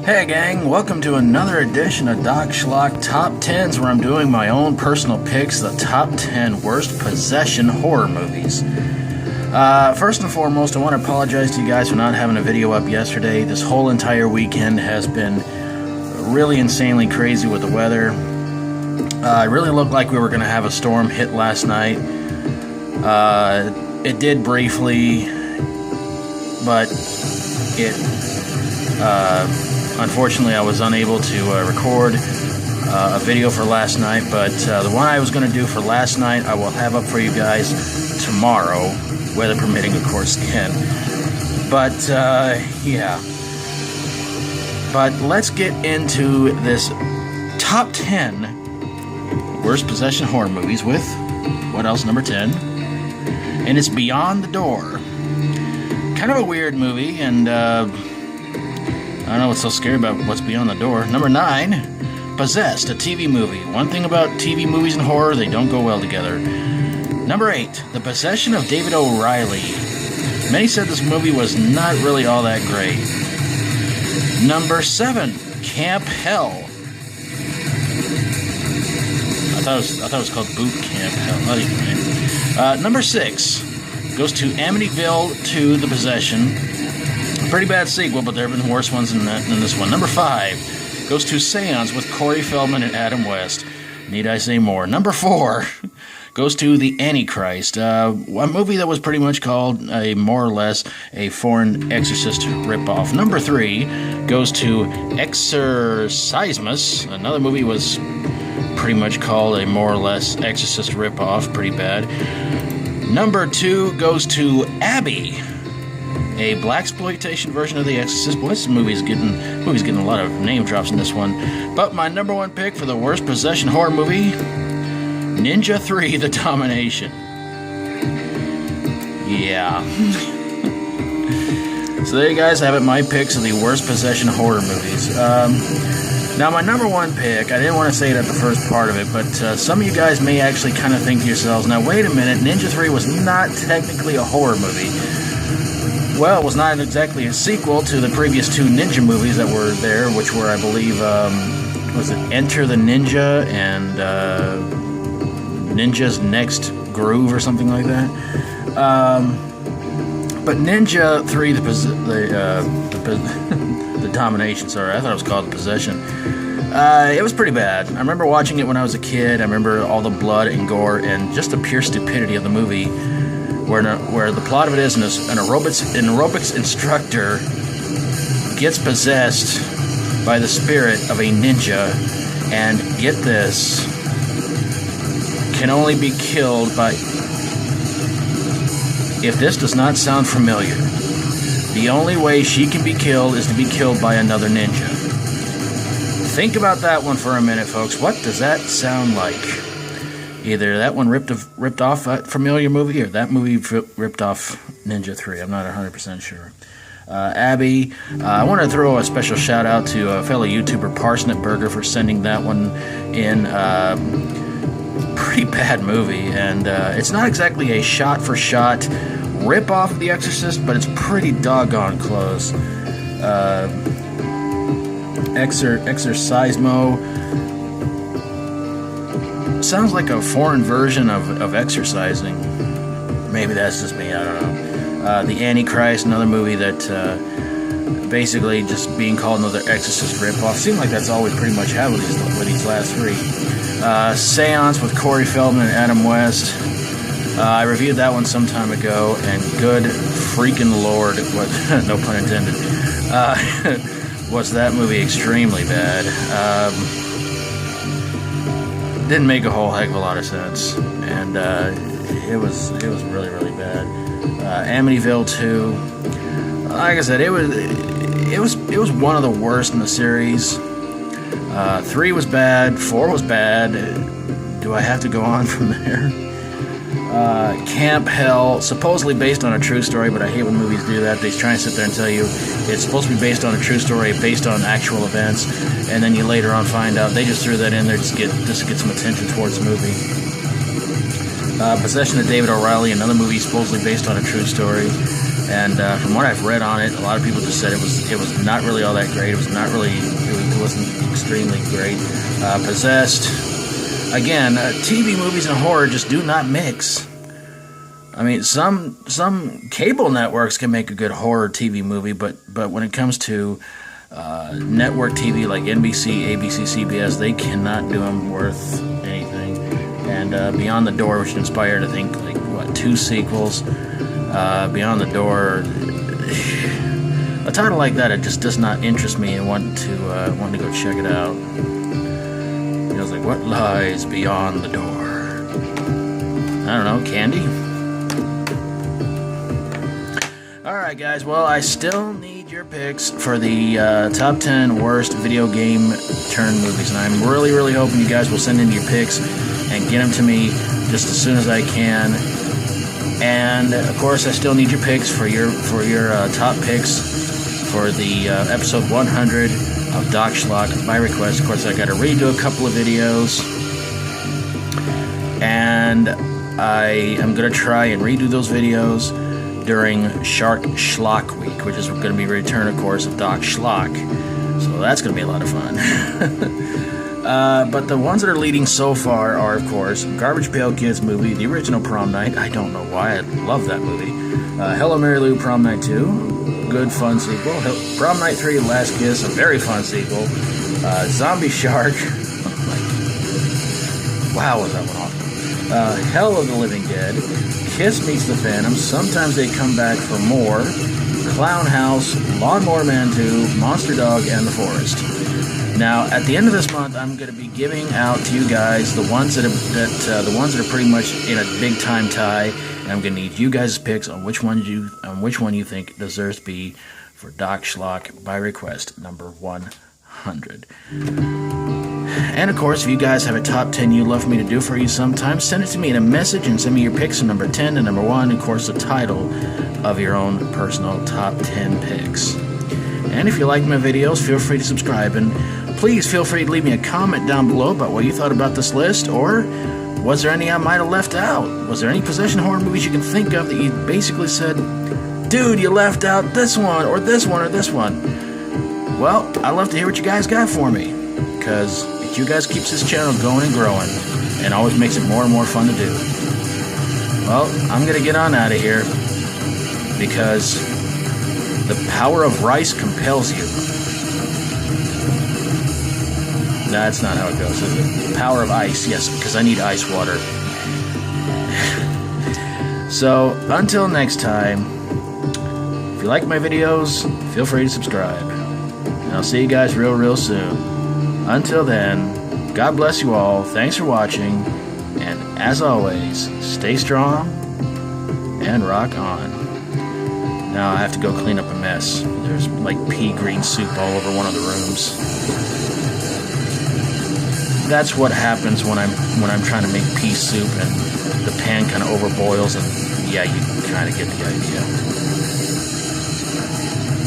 Hey gang, welcome to another edition of Doc Schlock Top 10s, where I'm doing my own personal picks, the top 10 worst possession horror movies. First and foremost, I want to apologize to you guys for not having a video up yesterday. This whole entire weekend has been really insanely crazy with the weather. It really looked like we were going to have a storm hit last night. It did briefly, but unfortunately, I was unable to record a video for last night, but the one I was going to do for last night, I will have up for you guys tomorrow, weather permitting, of course, again. But, yeah. But let's get into this top 10 worst possession horror movies with, what else, number 10? And it's Beyond the Door. Kind of a weird movie, and, I don't know what's so scary about what's beyond the door. Number 9, Possessed, a TV movie. One thing about TV movies and horror, they don't go well together. Number 8, The Possession of David O'Reilly. Many said this movie was not really all that great. Number 7, Camp Hell. I thought it was called Boot Camp Hell. Anyway. Number 6 goes to Amityville 2, The Possession. Pretty bad sequel, but there have been worse ones than this one. Number 5 goes to Seance with Corey Feldman and Adam West. Need I say more? Number 4 goes to The Antichrist, a movie that was pretty much called more or less a foreign Exorcist ripoff. Number 3 goes to Exorcismus. Another movie was pretty much called a more or less Exorcist ripoff. Pretty bad. Number 2 goes to Abby, a blaxploitation version of The Exorcist. Boy, this movie's getting a lot of name drops in this one. But my number 1 pick for the worst possession horror movie, Ninja 3: The Domination. Yeah. So there you guys have it, my picks of the worst possession horror movies. Now my number 1 pick, I didn't want to say it at the first part of it, but some of you guys may actually kind of think to yourselves, now wait a minute, Ninja 3 was not technically a horror movie. Well, it was not exactly a sequel to the previous 2 ninja movies that were there, which were, I believe, was it Enter the Ninja and Ninja's Next Groove or something like that? But Ninja 3, the Domination, sorry, I thought it was called The Possession. It was pretty bad. I remember watching it when I was a kid. I remember all the blood and gore and just the pure stupidity of the movie. Where the plot of it is an aerobics instructor gets possessed by the spirit of a ninja, and get this, can only be killed by, if this does not sound familiar, the only way she can be killed is to be killed by another ninja. Think about that one for a minute, folks. What does that sound like? Either that one ripped off a familiar movie, or that movie ripped off Ninja 3. I'm not 100% sure. Abby, I want to throw a special shout out to fellow YouTuber Parsnip Burger for sending that one in. Pretty bad movie, and it's not exactly a shot-for-shot rip-off of The Exorcist, but it's pretty doggone close. Exorcismo sounds like a foreign version of exercising. Maybe that's just me, I don't know. The Antichrist, another movie that basically just being called another Exorcist ripoff. Seems like that's all we pretty much have with these last 3. Seance with Corey Feldman and Adam West. I reviewed that one some time ago, and good freaking lord, no pun intended, was that movie extremely bad. Didn't make a whole heck of a lot of sense, and it was really, really bad. Amityville 2, like I said, it was one of the worst in the series. 3 was bad, 4 was bad. Do I have to go on from there? Camp Hell, supposedly based on a true story, but I hate when movies do that. They try and sit there and tell you it's supposed to be based on a true story, based on actual events, and then you later on find out they just threw that in there just to get some attention towards the movie. Possession of David O'Reilly, another movie supposedly based on a true story. And from what I've read on it, a lot of people just said it was not really all that great. It wasn't extremely great. Possessed, again, TV movies and horror just do not mix. I mean, some cable networks can make a good horror TV movie, but when it comes to network TV like NBC, ABC, CBS, they cannot do them worth anything. And Beyond the Door, which inspired, I think, 2 sequels. Beyond the Door, a title like that, it just does not interest me and want to go check it out. I was like, what lies beyond the door? I don't know, candy? Alright guys, well, I still need your picks for the top 10 worst video game turn movies, and I'm really hoping you guys will send in your picks and get them to me just as soon as I can. And of course, I still need your picks for your top picks for the episode 100 of Doc Schlock by request. Of course, I got to redo a couple of videos, and I am going to try and redo those videos during Shark Schlock Week, which is going to be a return, of course, of Doc Schlock. So that's going to be a lot of fun. But the ones that are leading so far are, of course, Garbage Pail Kids movie, the original Prom Night. I don't know why, I love that movie. Hello Mary Lou Prom Night 2, good fun sequel. Prom Night 3, Last Kiss, a very fun sequel. Zombie Shark, wow, was that one awesome. Hell of the Living Dead, Kiss Meets the Phantom, Sometimes They Come Back for More, Clown House, Lawnmower Man 2, Monster Dog, and The Forest. Now, at the end of this month, I'm going to be giving out to you guys the ones that are pretty much in a big time tie, and I'm going to need you guys' picks on which one you think deserves to be for Doc Schlock by request number 100. And of course, if you guys have a top 10 you'd love for me to do for you sometime, send it to me in a message and send me your picks from number 10 to number 1, and of course the title of your own personal top 10 picks. And if you like my videos, feel free to subscribe, and please feel free to leave me a comment down below about what you thought about this list, or was there any I might have left out? Was there any possession horror movies you can think of that you basically said, dude, you left out this one, or this one, or this one? Well, I'd love to hear what you guys got for me, because you guys keeps this channel going and growing, and always makes it more and more fun to do. Well, I'm going to get on out of here, because the power of rice compels you. That's not how it goes, is it? Power of ice, yes, because I need ice water. So, until next time, if you like my videos, feel free to subscribe. And I'll see you guys real soon. Until then, God bless you all, thanks for watching, and as always, stay strong and rock on. Now I have to go clean up a mess. There's like pea green soup all over one of the rooms. That's what happens when I'm trying to make pea soup and the pan kind of overboils, and yeah, you kind of get the idea.